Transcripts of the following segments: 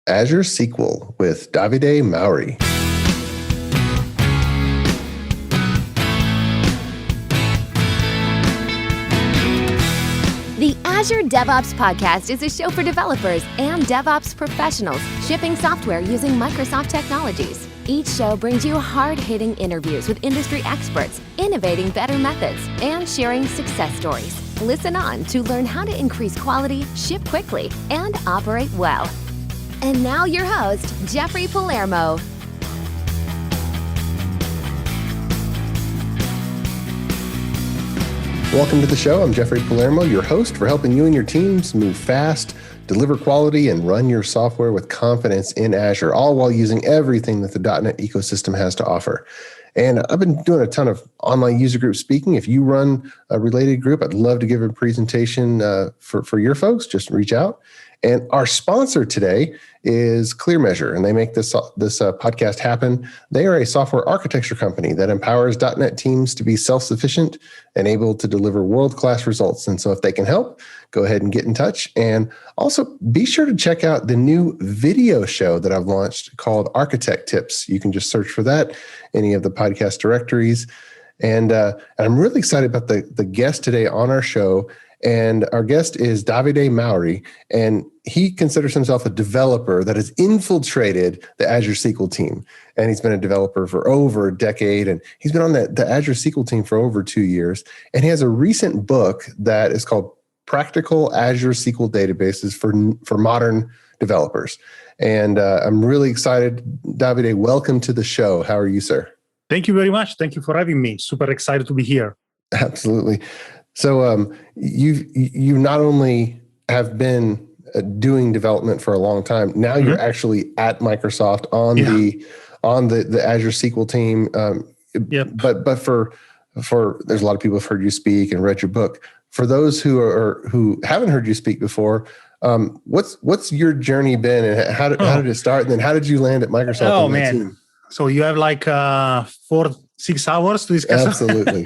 Azure SQL with Davide Mauri. The Azure DevOps Podcast is a show for developers and DevOps professionals shipping software using Microsoft technologies. Each show brings you hard-hitting interviews with industry experts, innovating better methods, and sharing success stories. Listen on to learn how to increase quality, ship quickly, and operate well. And now your host, Jeffrey Palermo. Welcome to the show. I'm Jeffrey Palermo, your host for helping you and your teams move fast, deliver quality, and run your software with confidence in Azure, all while using everything that the .NET ecosystem has to offer. And I've been doing a ton of online user group speaking. If you run a related group, I'd love to give a presentation for your folks. Just reach out. And our sponsor today is ClearMeasure, and they make this podcast happen. They are a software architecture company that empowers .NET teams to be self-sufficient and able to deliver world-class results. And so if they can help, go ahead and get in touch. And also be sure to check out the new video show that I've launched called Architect Tips. You can just search for that, any of the podcast directories. And I'm really excited about the guest today on our show. And our guest is Davide Mauri, and he considers himself a developer that has infiltrated the Azure SQL team. And he's been a developer for over a decade, and he's been on the Azure SQL team for over 2 years. And he has a recent book that is called Practical Azure SQL Databases for Modern Developers. And I'm really excited. Davide, welcome to the show. How are you, sir? Thank you very much. Thank you for having me. Super excited to be here. Absolutely. So you not only have been doing development for a long time, now you're actually at Microsoft on the Azure SQL team. Yep. But for there's a lot of people who've heard you speak and read your book. For those who haven't heard you speak before, what's your journey been, and how did it start? And then how did you land at Microsoft? Oh man! Team? So you have like 4-6 hours to discuss. Absolutely.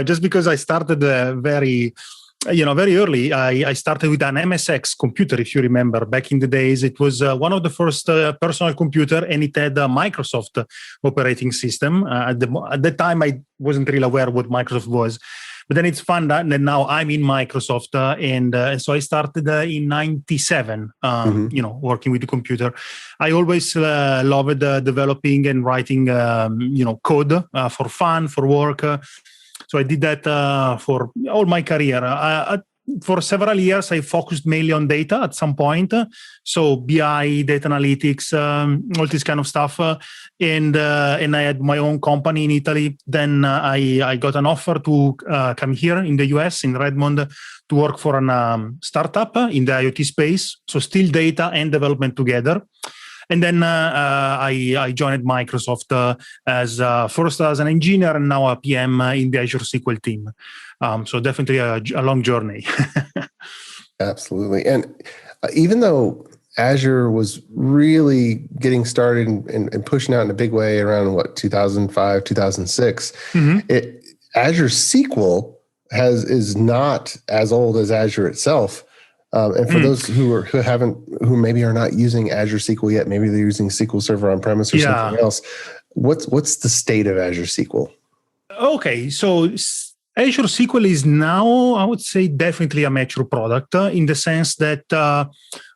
Just because I started very early. I started with an MSX computer, if you remember. Back in the days, it was one of the first personal computer, and it had a Microsoft operating system. At the time, I wasn't really aware what Microsoft was. But then it's fun that now I'm in Microsoft, and so I started in '97, working with the computer. I always loved developing and writing, code for fun, for work. So I did that for all my career. For several years, I focused mainly on data at some point. So BI, data analytics, all this kind of stuff. And I had my own company in Italy. Then I got an offer to come here in the US, in Redmond, to work for a startup in the IoT space. So still data and development together. And then I joined Microsoft first as an engineer and now a PM in the Azure SQL team. So definitely a long journey. Absolutely. And even though Azure was really getting started and pushing out in a big way around 2005, 2006, Azure SQL is not as old as Azure itself. And for those who maybe are not using Azure SQL yet, maybe they're using SQL Server on premise or something else. What's the state of Azure SQL? Okay, so Azure SQL is now, I would say, definitely a mature product in the sense that,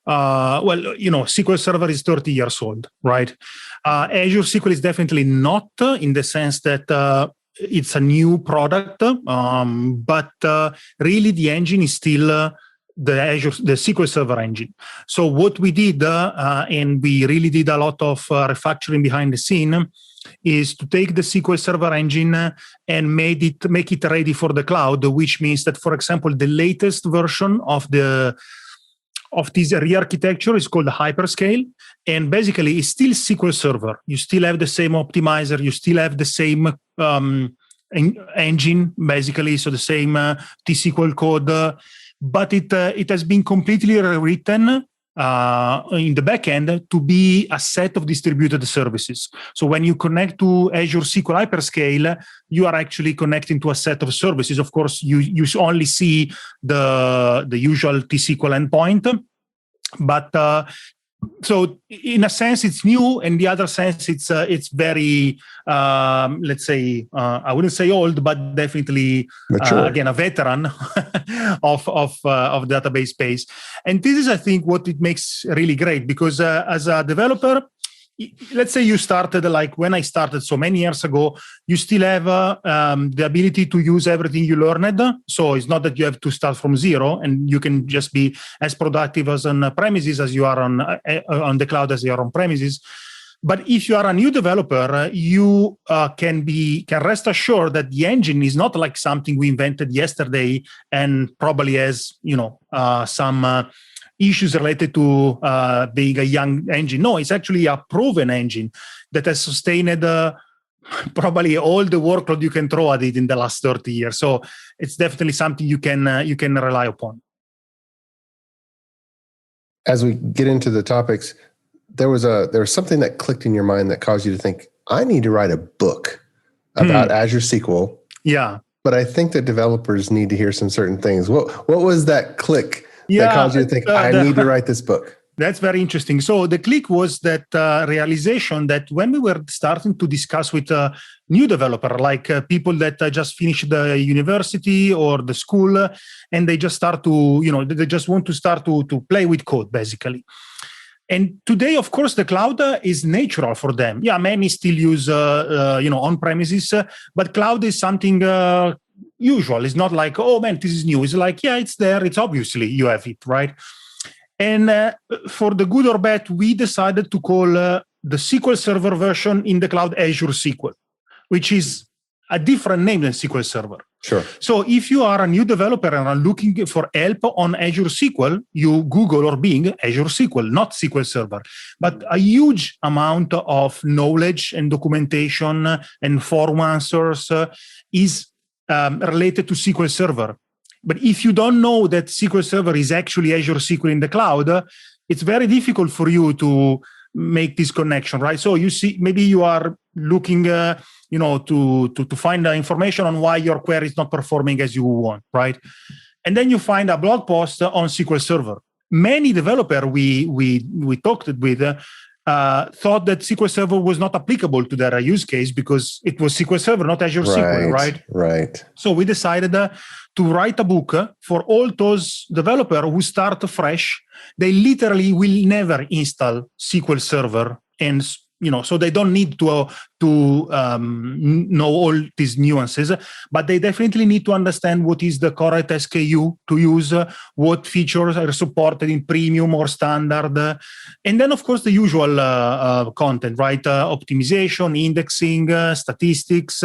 SQL Server is 30 years old, right? Azure SQL is definitely not in the sense that it's a new product, but really the engine is still the SQL Server engine. So what we did, and we really did a lot of refactoring behind the scene, is to take the SQL Server engine and make it ready for the cloud, which means that, for example, the latest version of this re-architecture is called Hyperscale, and basically it's still SQL Server. You still have the same optimizer, you still have the same engine, basically, so the same T-SQL code, but it has been completely rewritten in the backend to be a set of distributed services. So when you connect to Azure SQL Hyperscale, you are actually connecting to a set of services. Of course, you only see the usual T-SQL endpoint, but So in a sense, it's new. In the other sense, it's very, let's say, I wouldn't say old, but definitely, again, a veteran of database space. And this is, I think, what it makes really great, because as a developer, let's say you started like when I started so many years ago, you still have the ability to use everything you learned. So it's not that you have to start from zero, and you can just be as productive as on premises as you are on the cloud as you are on premises. But if you are a new developer, you can rest assured that the engine is not like something we invented yesterday and probably has some issues related to being a young engine. No, it's actually a proven engine that has sustained probably all the workload you can throw at it in the last 30 years. So it's definitely something you can rely upon. As we get into the topics, there was something that clicked in your mind that caused you to think, I need to write a book about Azure SQL. Yeah. But I think that developers need to hear some certain things. What was that click that caused you to think, I need to write this book? That's very interesting. So the click was that realization that when we were starting to discuss with new developer, like people that just finished the university or the school, and they just start to, they just want to start to play with code, basically. And today, of course, the cloud is natural for them. Yeah, many still use, on-premises, but cloud is something usual. It's not like, oh man, this is new. It's like, yeah, it's there. It's obviously you have it, right? And for the good or bad, we decided to call the SQL Server version in the cloud Azure SQL, which is a different name than SQL Server. Sure. So if you are a new developer and are looking for help on Azure SQL, you Google or Bing Azure SQL, not SQL Server. But a huge amount of knowledge and documentation and form answers is related to SQL Server. But if you don't know that SQL Server is actually Azure SQL in the cloud, it's very difficult for you to make this connection, right? So you see, maybe you are looking, to find the information on why your query is not performing as you want, right? And then you find a blog post on SQL Server. Many developers we talked with thought that SQL Server was not applicable to their use case because it was SQL Server, not Azure SQL, right? Right. So we decided to write a book for all those developers who start fresh. They literally will never install SQL Server, and so they don't need to know all these nuances, but they definitely need to understand what is the correct SKU to use, what features are supported in premium or standard, and then of course the usual content, right? Optimization, indexing, statistics,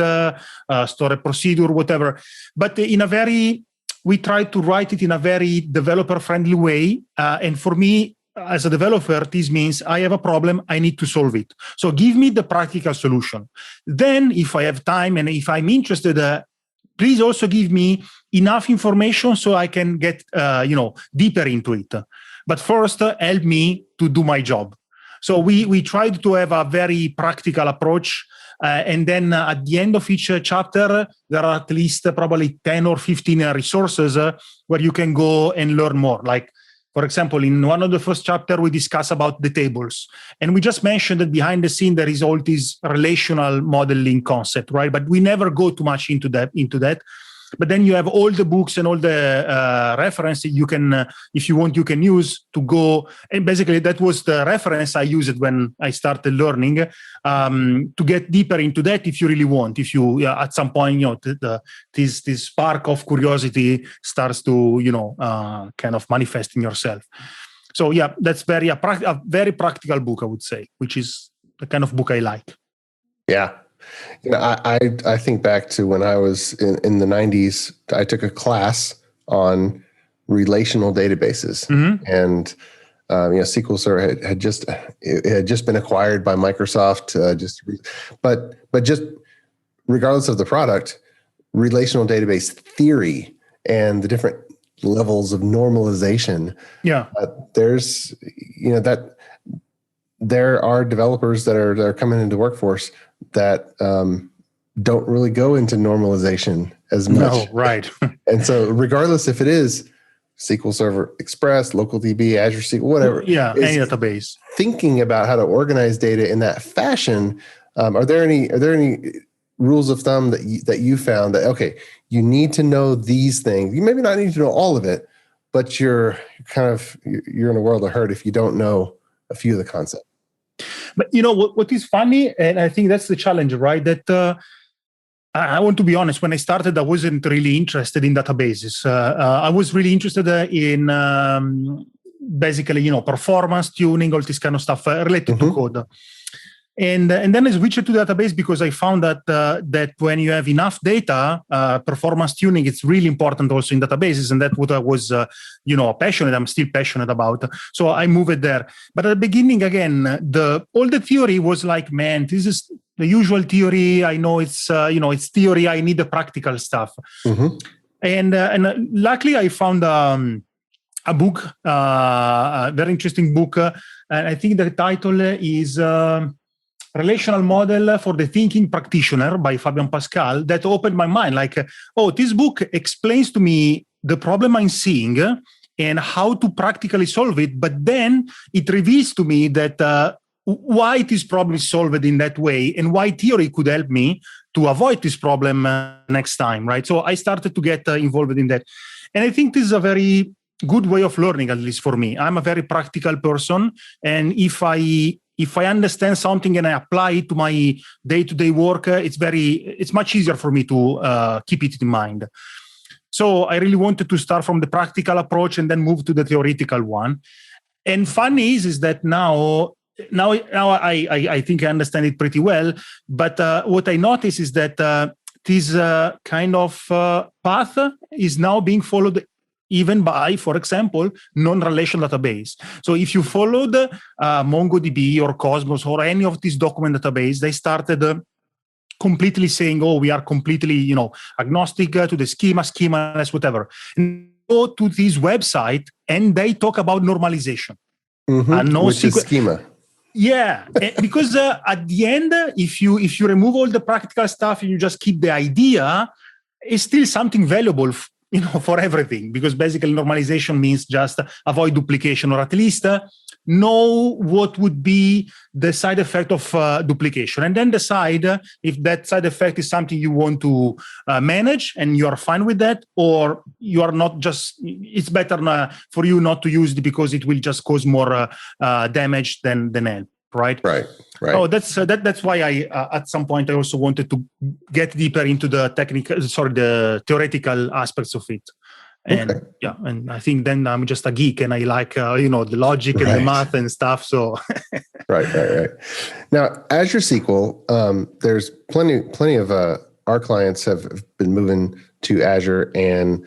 storage procedure, whatever. But we try to write it in a very developer-friendly way, and for me, as a developer, this means I have a problem, I need to solve it. So give me the practical solution. Then if I have time and if I'm interested, please also give me enough information so I can get deeper into it. But first, help me to do my job. So we tried to have a very practical approach. And then at the end of each chapter, there are at least probably 10 or 15 resources where you can go and learn more. Like, for example, in one of the first chapter, we discuss about the tables. And we just mentioned that behind the scene, there is all this relational modeling concept, right? But we never go too much into that. But then you have all the books and all the references you can, if you want, you can use to go. And basically, that was the reference I used when I started learning to get deeper into that if you really want. If you, at some point, this spark of curiosity starts to, kind of manifest in yourself. So, yeah, that's a very practical book, I would say, which is the kind of book I like. Yeah. I think back to when I was in the 90s, I took a class on relational databases, and SQL Server had just been acquired by Microsoft. But just regardless of the product, relational database theory and the different levels of normalization. Yeah, there's that there are developers that are coming into workforce that don't really go into normalization as much. No, right. And so regardless if it is SQL Server Express, LocalDB, Azure SQL, whatever. Yeah, any database. Thinking about how to organize data in that fashion, are there any rules of thumb that you found that, okay, you need to know these things? You maybe not need to know all of it, but you're in a world of hurt if you don't know a few of the concepts. But what is funny, and I think that's the challenge, right? That I want to be honest. When I started, I wasn't really interested in databases. I was really interested in basically, performance tuning, all this kind of stuff related to code. And then I switched to database because I found that when you have enough data, performance tuning is really important also in databases, and that's what I was passionate. I'm still passionate about. So I moved there. But at the beginning, again, all the theory was like, man, this is the usual theory. I know it's it's theory. I need the practical stuff. And luckily, I found a book, a very interesting book, and I think the title is Relational Model for the Thinking Practitioner by Fabian Pascal, that opened my mind. Like, this book explains to me the problem I'm seeing and how to practically solve it. But then it reveals to me that why this problem is solved in that way and why theory could help me to avoid this problem next time, right? So I started to get involved in that. And I think this is a very good way of learning, at least for me. I'm a very practical person. And if I understand something and I apply it to my day-to-day work, it's much easier for me to keep it in mind. So I really wanted to start from the practical approach and then move to the theoretical one. And funny is that now I think I understand it pretty well. But what I notice is that this kind of path is now being followed even by, for example, non-relational database. So if you followed MongoDB or Cosmos or any of these document database, they started completely saying, we are completely, agnostic to the schemaless, whatever. And go to this website and they talk about normalization. Which is schema. Yeah, because at the end, if you remove all the practical stuff and you just keep the idea, it's still something valuable for everything, because basically normalization means just avoid duplication, or at least know what would be the side effect of duplication, and then decide if that side effect is something you want to manage and you are fine with that, or you are not. Just it's better for you not to use it because it will just cause more damage than help. Right. Oh, that's why I at some point I also wanted to get deeper into the the theoretical aspects of it. And and I think then I'm just a geek and I like the logic and the math and stuff. So right. Now Azure SQL, there's plenty of our clients have been moving to Azure and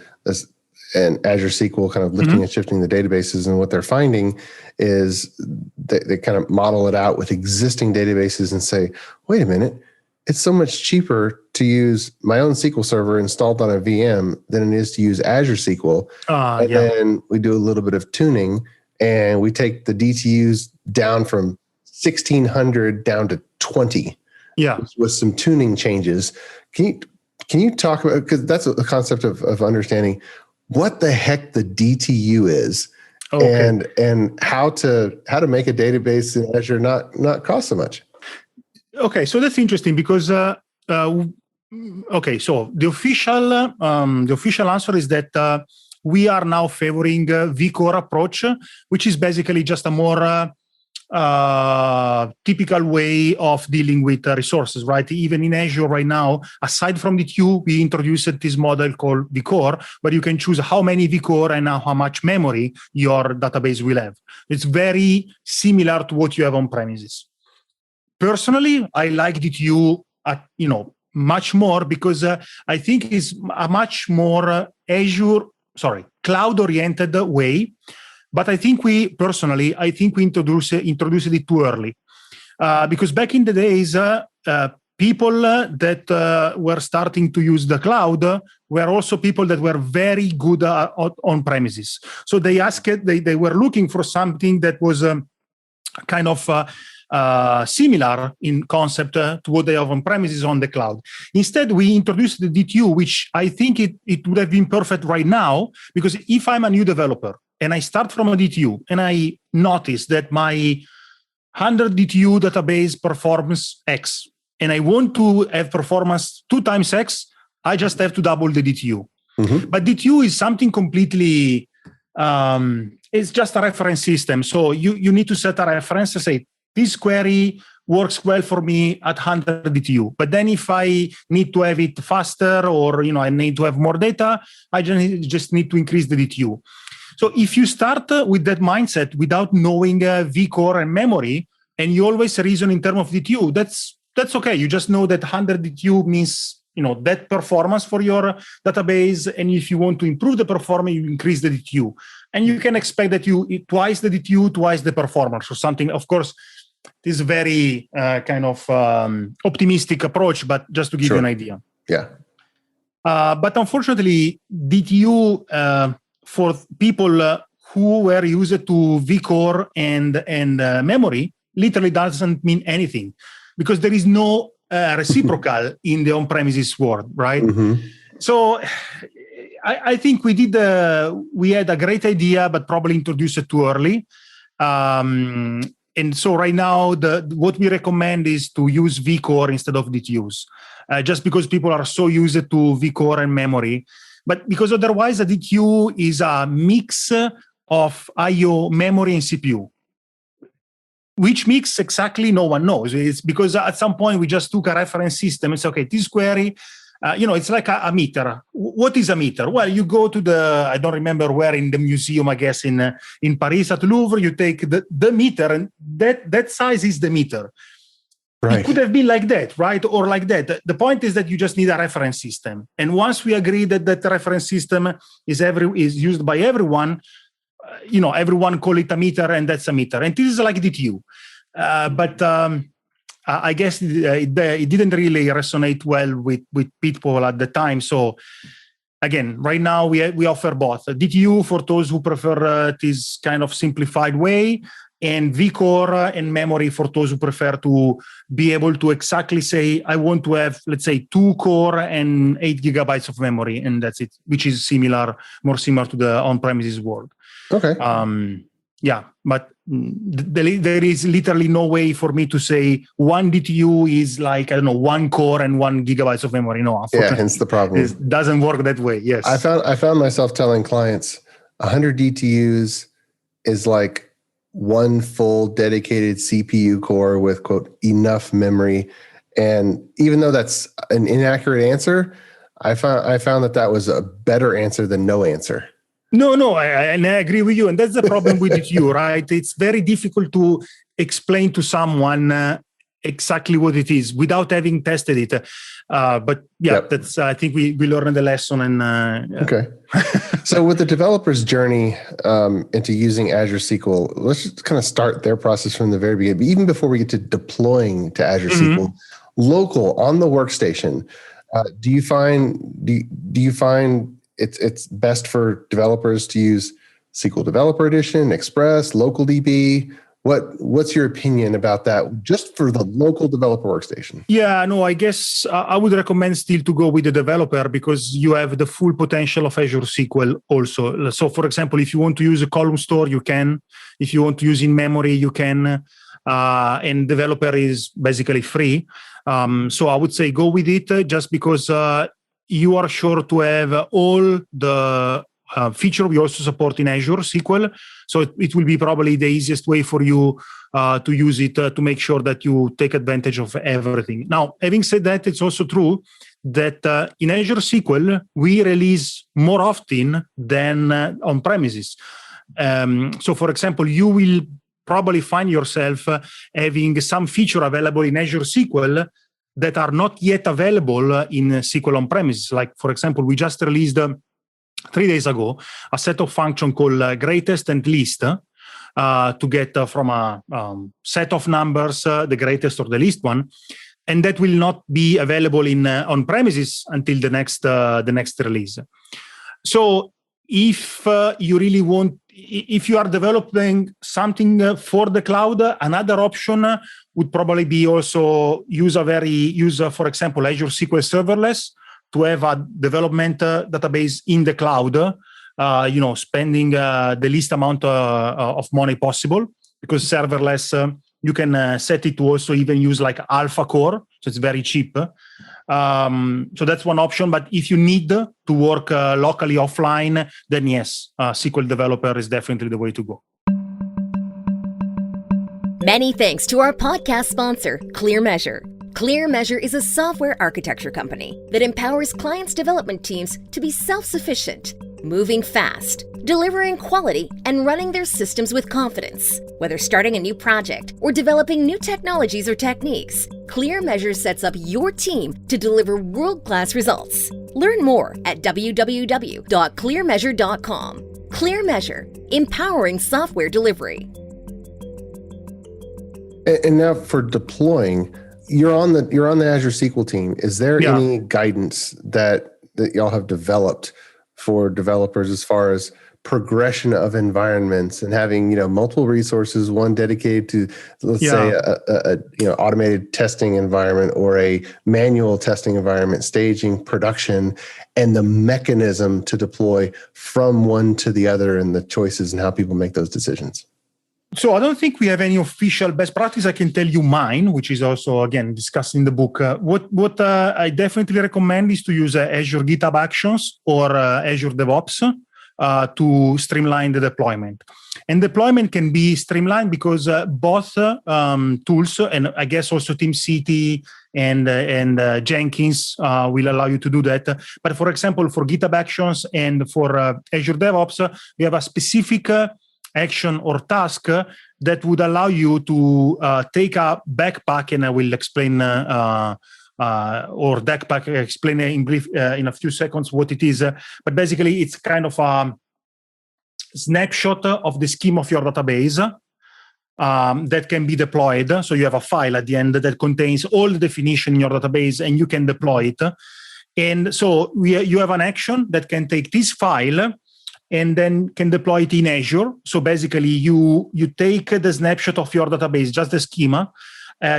Azure SQL kind of lifting and shifting the databases. And what they're finding is they kind of model it out with existing databases and say, wait a minute, it's so much cheaper to use my own SQL server installed on a VM than it is to use Azure SQL. Then we do a little bit of tuning and we take the DTUs down from 1,600 down to 20 with some tuning changes. Can you talk about, because that's a concept of understanding what the heck the DTU is, and how to make a database in Azure not cost so much. Okay, so that's interesting because so the official answer is that we are now favoring vCore approach, which is basically just a more typical way of dealing with resources, right? Even in Azure right now, aside from the queue, we introduced this model called vCore, where you can choose how many vCore and how much memory your database will have. It's very similar to what you have on premises. Personally, I like the queue, much more because I think it's a much more cloud-oriented way. But I think we introduced it too early, because back in the days, people that were starting to use the cloud were also people that were very good on premises. So they were looking for something that was kind of similar in concept to what they have on premises on the cloud. Instead, we introduced the DTU, which I think it would have been perfect right now, because if I'm a new developer and I start from a DTU and I notice that my 100 DTU database performs X, and I want to have performance 2 times X, I just have to double the DTU. Mm-hmm. But DTU is something completely, it's just a reference system. So you need to set a reference to say, this query works well for me at 100 DTU. But then if I need to have it faster, or I need to have more data, I just need to increase the DTU. So if you start with that mindset without knowing vCore and memory, and you always reason in terms of DTU, that's okay. You just know that 100 DTU means that performance for your database, and if you want to improve the performance, you increase the DTU, and you can expect that you twice the DTU, twice the performance, or something. Of course, this is very kind of optimistic approach, but just to give you an idea. Yeah. But unfortunately, DTU for people who were used to vCore and memory literally doesn't mean anything, because there is no reciprocal in the on-premises world, right? Mm-hmm. So I think we had a great idea, but probably introduced it too early. And so right now, what we recommend is to use vCore instead of DTUs, just because people are so used to vCore and memory. But because otherwise, a DTU is a mix of I/O, memory, and CPU. Which mix exactly, no one knows. It's because at some point we just took a reference system and said, okay, this query, it's like a meter. What is a meter? Well, you go to I don't remember where, in the museum, I guess in Paris at Louvre, you take the meter, and that size is the meter. Right. It could have been like that, right? Or like that. The point is that you just need a reference system. And once we agree that reference system is used by everyone, everyone call it a meter, and that's a meter. And this is like DTU. But I guess it didn't really resonate well with people at the time. So again, right now we offer both. DTU for those who prefer this kind of simplified way, and vCore and memory for those who prefer to be able to exactly say, I want to have, let's say, 2 core and 8 gigabytes of memory, and that's it, which is more similar to the on-premises world. Okay. But there is literally no way for me to say 1 DTU is like, 1 core and 1 gigabytes of memory. No, unfortunately. Yeah, hence the problem. It doesn't work that way. Yes. I found myself telling clients 100 DTUs is like 1 full dedicated CPU core with, quote, enough memory. And even though that's an inaccurate answer, I found that was a better answer than no answer. No, I agree with you. And that's the problem with DTU, right? It's very difficult to explain to someone exactly what it is without having tested it. But yeah, that's, I think we learned the lesson. And okay. So with the developer's journey into using Azure SQL, let's just kind of start their process from the very beginning. But even before we get to deploying to Azure SQL, local on the workstation, do you find it's best for developers to use SQL Developer Edition, Express, LocalDB? What's your opinion about that, just for the local developer workstation? Yeah, no, I guess I would recommend still to go with the developer, because you have the full potential of Azure SQL also. So, for example, if you want to use a column store, you can. If you want to use in memory, you can. And developer is basically free. So I would say go with it, just because you are sure to have all the feature we also support in Azure SQL. So it will be probably the easiest way for you to use it to make sure that you take advantage of everything. Now, having said that, it's also true that in Azure SQL, we release more often than on premises. So for example, you will probably find yourself having some feature available in Azure SQL that are not yet available in SQL on premises. Like, for example, we just released 3 days ago a set of functions called greatest and least to get from a set of numbers the greatest or the least one, and that will not be available in on premises until the next release. So if you really want, if you are developing something for the cloud, another option would probably be also use, for example, Azure SQL Serverless to have a development database in the cloud, spending the least amount of money possible, because serverless, you can set it to also even use like Alpha Core, so it's very cheap. So that's one option. But if you need to work locally offline, then yes, SQL Developer is definitely the way to go. Many thanks to our podcast sponsor, ClearMeasure. ClearMeasure is a software architecture company that empowers clients' development teams to be self-sufficient, moving fast, delivering quality, and running their systems with confidence. Whether starting a new project or developing new technologies or techniques, ClearMeasure sets up your team to deliver world-class results. Learn more at www.clearmeasure.com. ClearMeasure, empowering software delivery. And now for deploying, you're on the Azure SQL team. Is there any guidance that y'all have developed for developers as far as progression of environments and having multiple resources, one dedicated to, let's say, a automated testing environment or a manual testing environment, staging, production, and the mechanism to deploy from one to the other, and the choices and how people make those decisions? So I don't think we have any official best practice. I can tell you mine, which is also, again, discussed in the book. What I definitely recommend is to use Azure GitHub Actions or Azure DevOps to streamline the deployment. And deployment can be streamlined because both tools, and I guess also TeamCity and Jenkins will allow you to do that. But for example, for GitHub Actions and for Azure DevOps, we have a specific action or task that would allow you to take a backpack, and I will explain or Backpack, explain in brief in a few seconds what it is. But basically, it's kind of a snapshot of the scheme of your database that can be deployed. So you have a file at the end that contains all the definition in your database, and you can deploy it. And so you have an action that can take this file and then can deploy it in Azure. So basically, you take the snapshot of your database, just the schema,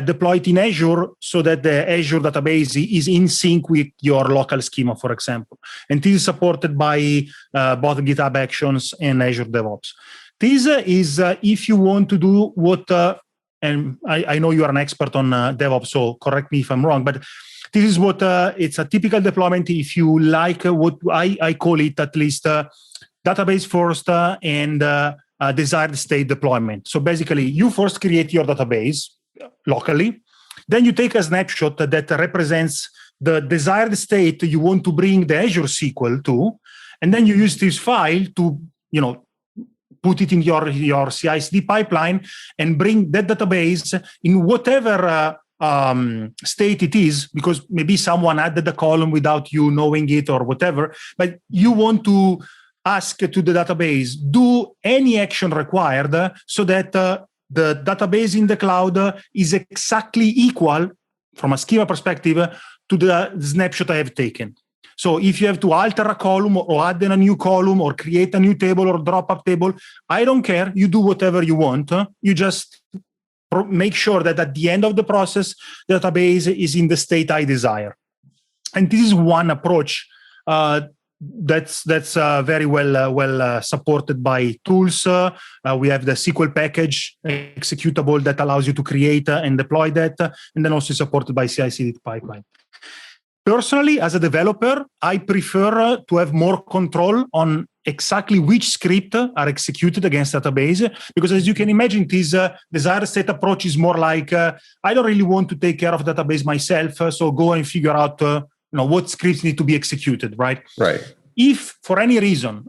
deploy it in Azure so that the Azure database is in sync with your local schema, for example. And this is supported by both GitHub Actions and Azure DevOps. This is if you want to do what, and I know you are an expert on DevOps, so correct me if I'm wrong, but this is what it's a typical deployment. If you like what I call it, at least, database first and desired state deployment. So basically, you first create your database locally. Then you take a snapshot that represents the desired state you want to bring the Azure SQL to. And then you use this file to, put it in your CI/CD pipeline and bring that database in whatever state it is, because maybe someone added the column without you knowing it or whatever. But you want to ask to the database, do any action required so that the database in the cloud is exactly equal from a schema perspective to the snapshot I have taken. So if you have to alter a column or add in a new column or create a new table or drop up table, I don't care. You do whatever you want. You just make sure that at the end of the process, the database is in the state I desire. And this is one approach that's very well supported by tools. We have the SQL package executable that allows you to create and deploy that, and then also supported by CI/CD pipeline. Personally, as a developer, I prefer to have more control on exactly which script are executed against database, because as you can imagine, this desired state approach is more like, I don't really want to take care of database myself, so go and figure out what scripts need to be executed, right? Right. If for any reason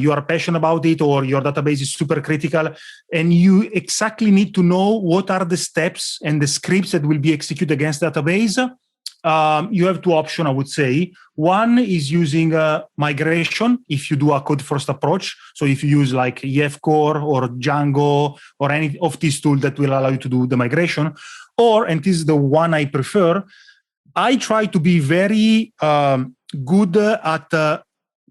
you are passionate about it or your database is super critical and you exactly need to know what are the steps and the scripts that will be executed against database, you have two options, I would say. One is using migration if you do a code first approach. So if you use like EF Core or Django or any of these tools that will allow you to do the migration. Or, and this is the one I prefer, I try to be very good at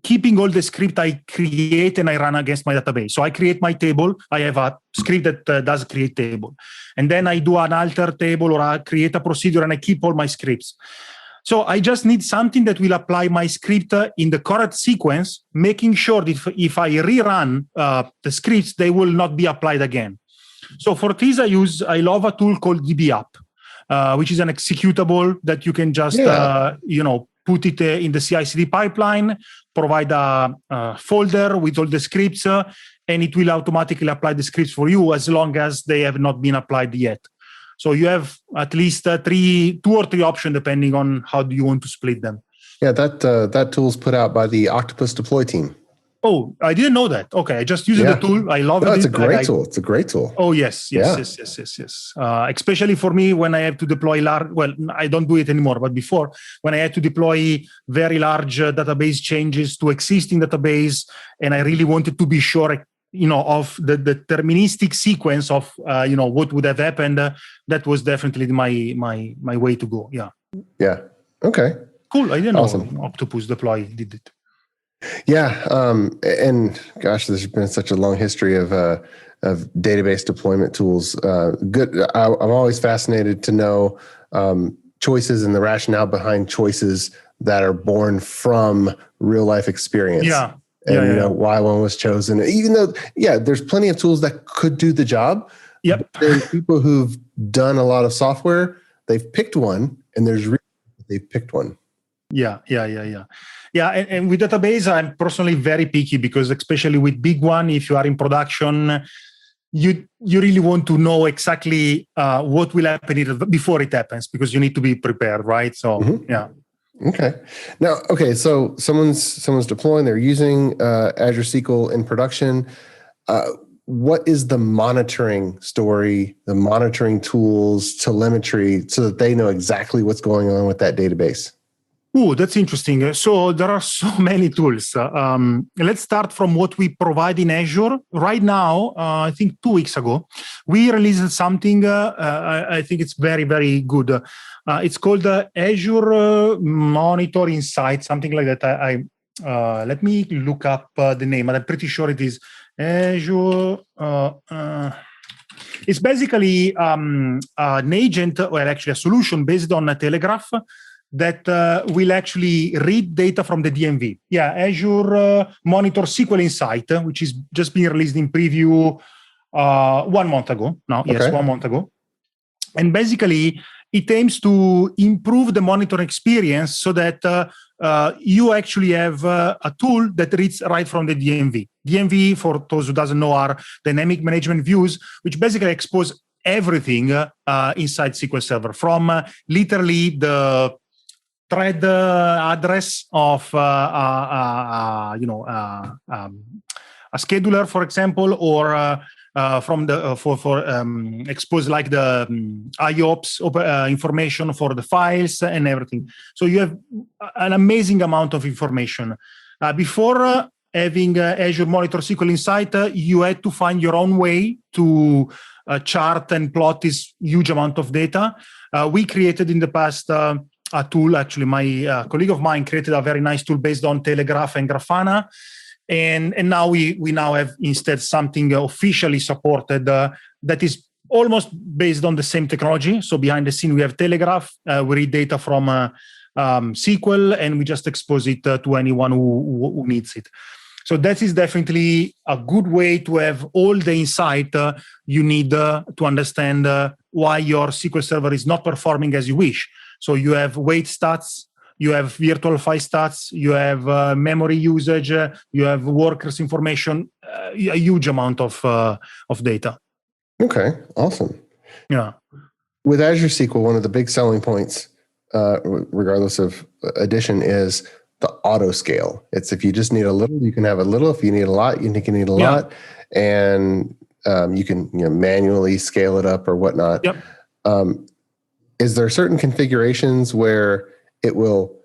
keeping all the script I create and I run against my database. So I create my table. I have a script that does create table. And then I do an alter table or I create a procedure and I keep all my scripts. So I just need something that will apply my script in the correct sequence, making sure that if I rerun the scripts, they will not be applied again. So for this, I love a tool called DBApp, which is an executable that you can just, put it in the CI/CD pipeline, provide a folder with all the scripts, and it will automatically apply the scripts for you as long as they have not been applied yet. So you have at least 2 or 3 options depending on how do you want to split them. Yeah, that tool's put out by the Octopus Deploy team. Oh, I didn't know that. Okay, I just used the tool. I love it. It's a great tool. It's a great tool. Oh, yes. Especially for me when I have to deploy large. Well, I don't do it anymore, but before when I had to deploy very large database changes to existing database, and I really wanted to be sure, of the deterministic sequence of what would have happened. That was definitely my way to go. Yeah. Yeah. Okay. Cool. I didn't know Octopus Deploy did it. Yeah, and gosh, there's been such a long history of database deployment tools. Good. I'm always fascinated to know choices and the rationale behind choices that are born from real life experience. Yeah. And why one was chosen. Even though, there's plenty of tools that could do the job. Yep. There's people who've done a lot of software. They've picked one, and there's reasons they've picked one. Yeah. And with database, I'm personally very picky because especially with big one, if you are in production, you really want to know exactly what will happen before it happens because you need to be prepared, right? So, yeah. Okay. Now, so someone's deploying, they're using Azure SQL in production. What is the monitoring story, the monitoring tools, telemetry, so that they know exactly what's going on with that database? Oh, that's interesting. So there are so many tools. Let's start from what we provide in Azure. Right now, I think 2 weeks ago, we released something. I think it's very, very good. It's called Azure Monitor Insight, something like that. Let me look up the name, but I'm pretty sure it is Azure. It's basically an agent, well, actually a solution based on a Telegraph that will actually read data from the DMV. Yeah, Azure Monitor SQL Insight, which is just being released in preview 1 month ago. Now, okay. Yes, 1 month ago. And basically, it aims to improve the monitor experience so that you actually have a tool that reads right from the DMV. DMV, for those who doesn't know, are dynamic management views, which basically expose everything inside SQL Server, from literally the thread address of a scheduler, for example, or from the expose like the IOPS information for the files and everything. So you have an amazing amount of information. Before having Azure Monitor SQL Insight, you had to find your own way to chart and plot this huge amount of data. We created in the past a tool. Actually, my colleague of mine created a very nice tool based on Telegraph and Grafana. And now we now have instead something officially supported that is almost based on the same technology. So behind the scene, we have Telegraph. We read data from SQL, and we just expose it to anyone who needs it. So that is definitely a good way to have all the insight you need to understand why your SQL Server is not performing as you wish. So you have wait stats, you have virtual file stats, you have memory usage, you have workers information, a huge amount of data. Okay, awesome. Yeah. With Azure SQL, one of the big selling points, regardless of edition, is the autoscale. It's if you just need a little, you can have a little. If you need a lot, you can need a lot. And you can manually scale it up or whatnot. Yep. Is there certain configurations where it will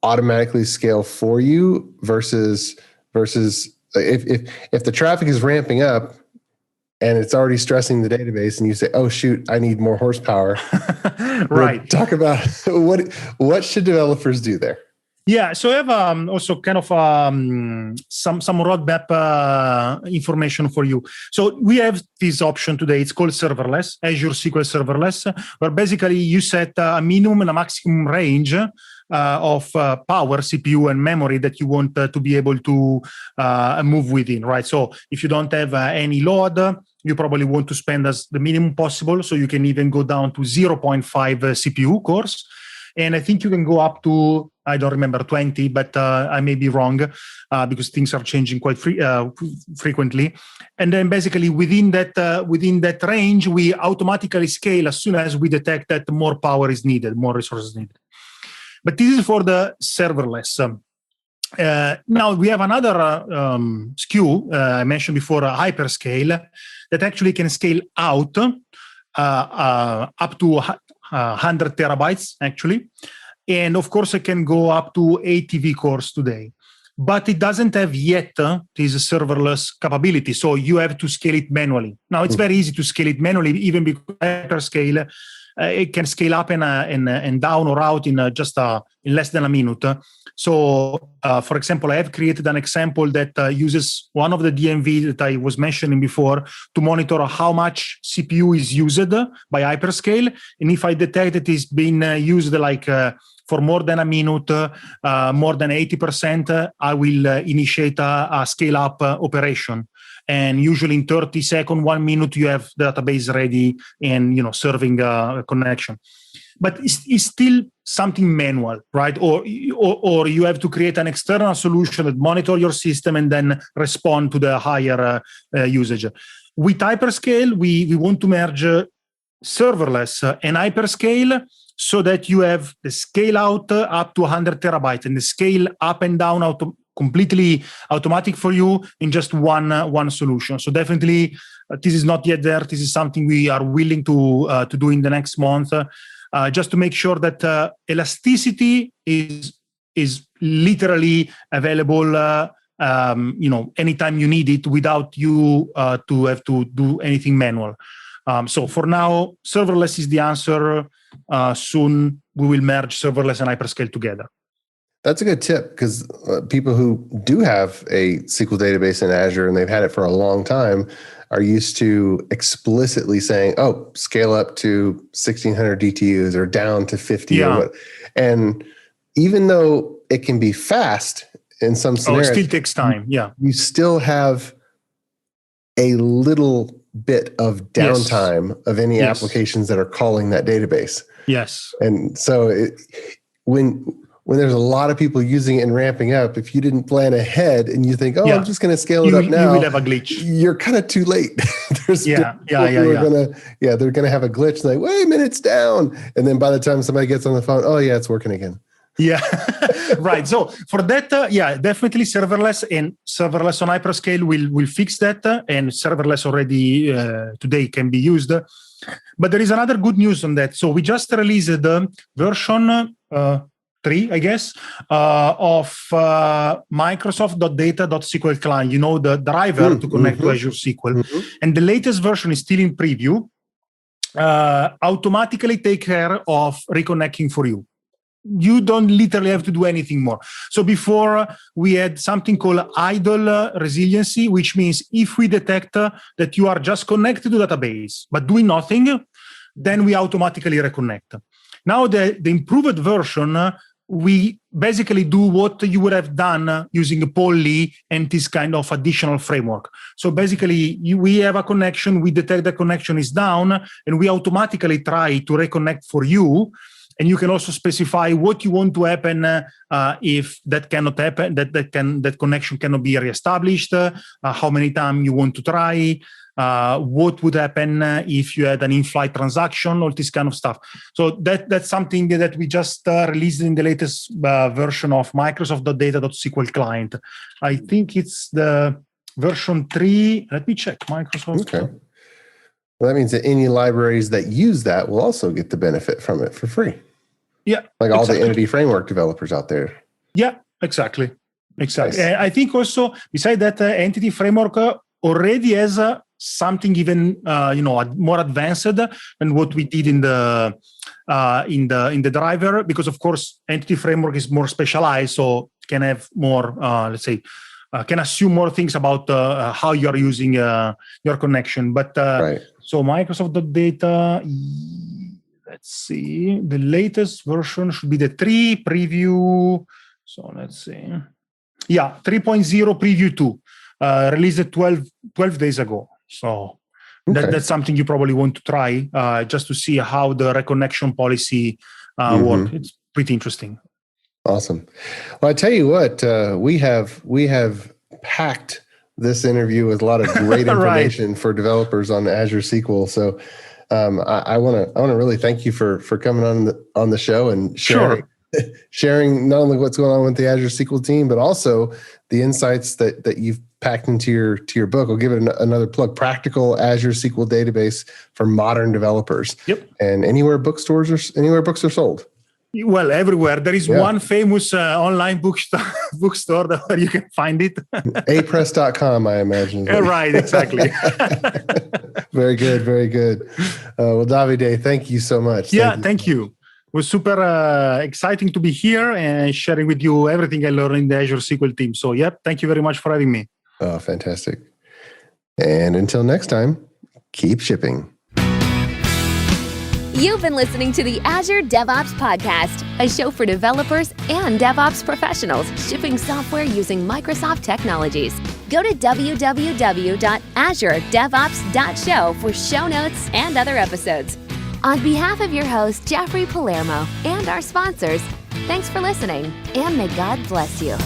automatically scale for you versus if the traffic is ramping up and it's already stressing the database and you say, oh shoot, I need more horsepower. Right. Talk about what should developers do there? Yeah, so I have also kind of some roadmap information for you. So we have this option today. It's called Serverless, Azure SQL Serverless, where basically you set a minimum and a maximum range of power, CPU, and memory that you want to be able to move within, right? So if you don't have any load, you probably want to spend as the minimum possible. So you can even go down to 0.5 CPU cores. And I think you can go up to, I don't remember, 20, but I may be wrong because things are changing quite frequently. And then basically within that range, we automatically scale as soon as we detect that more power is needed, more resources needed. But this is for the serverless. Now we have another SKU, I mentioned before, Hyperscale, that actually can scale out up to 100 terabytes, actually. And of course, it can go up to 80 cores today. But it doesn't have yet this serverless capability. So you have to scale it manually. Now, it's very easy to scale it manually, even because Hyperscale, it can scale up and down or out in in less than a minute. So, for example, I have created an example that uses one of the DMV that I was mentioning before to monitor how much CPU is used by Hyperscale. And if I detect it is being used for more than a minute, more than 80%, I will initiate a scale-up operation. And usually in 30 seconds, 1 minute, you have the database ready and serving a connection. But it's still something manual, right? Or you have to create an external solution that monitor your system and then respond to the higher usage. With Hyperscale, we want to merge serverless and Hyperscale so that you have the scale out up to 100 terabytes and the scale up and down completely automatic for you in just one solution. So definitely, this is not yet there. This is something we are willing to do in the next month, just to make sure that elasticity is literally available. Anytime you need it, without you to have to do anything manual. So for now, serverless is the answer. Soon we will merge serverless and Hyperscale together. That's a good tip, because people who do have a SQL database in Azure and they've had it for a long time are used to explicitly saying, oh, scale up to 1600 DTUs or down to 50. Yeah. And even though it can be fast in some scenarios, it still takes time. Yeah. You still have a little bit of downtime of any applications that are calling that database. Yes. And so when there's a lot of people using it and ramping up, if you didn't plan ahead and you think, I'm just going to scale it up now, you will have a glitch. You're kind of too late. They're going to have a glitch like, wait a minute, it's down. And then by the time somebody gets on the phone, it's working again. Yeah, right. So for that, definitely serverless and serverless on Hyperscale will fix that. And serverless already today can be used. But there is another good news on that. So we just released the version 3, I guess, of Microsoft.Data.SqlClient, the driver to connect to Azure SQL. Mm-hmm. And the latest version is still in preview, automatically take care of reconnecting for you. You don't literally have to do anything more. So before we had something called idle resiliency, which means if we detect that you are just connected to the database, but doing nothing, then we automatically reconnect. Now the improved version, we basically do what you would have done using a Polly and this kind of additional framework. So basically, we have a connection, we detect the connection is down, and we automatically try to reconnect for you. And you can also specify what you want to happen if that cannot happen, that connection cannot be reestablished, how many times you want to try, what would happen if you had an in-flight transaction, all this kind of stuff. So that's something that we just released in the latest version of Microsoft.Data.SqlClient. I think it's the version 3. Let me check. Microsoft. Okay. Well, that means that any libraries that use that will also get the benefit from it for free. Yeah. Like all the Entity Framework developers out there. Yeah, exactly. Nice. I think also, besides that, Entity Framework already has something even more advanced than what we did in the in the driver, because of course entity framework is more specialized, so can have more, can assume more things about how you are using your connection. But so Microsoft.Data, let's see, the latest version should be the 3 preview. So let's see. Yeah, 3.0 preview 2, released 12 days ago. So that's something you probably want to try just to see how the reconnection policy works. It's pretty interesting. Awesome. Well, I tell you what, we have packed this interview with a lot of great information for developers on Azure SQL. So I want to really thank you for coming on the show and sharing not only what's going on with the Azure SQL team, but also the insights that you've packed into your book. I'll give it another plug: Practical Azure SQL Database for Modern Developers. Yep. And anywhere books are sold. Well, everywhere. There is one famous online bookstore where you can find it. Apress.com, I imagine. Right, exactly. Very good, very good. Well, Davide, thank you so much. Thank you. It was super exciting to be here and sharing with you everything I learned in the Azure SQL team. So, thank you very much for having me. Oh, fantastic. And until next time, keep shipping. You've been listening to the Azure DevOps Podcast, a show for developers and DevOps professionals shipping software using Microsoft technologies. Go to www.AzureDevOps.show for show notes and other episodes. On behalf of your host, Jeffrey Palermo, and our sponsors, thanks for listening, and may God bless you.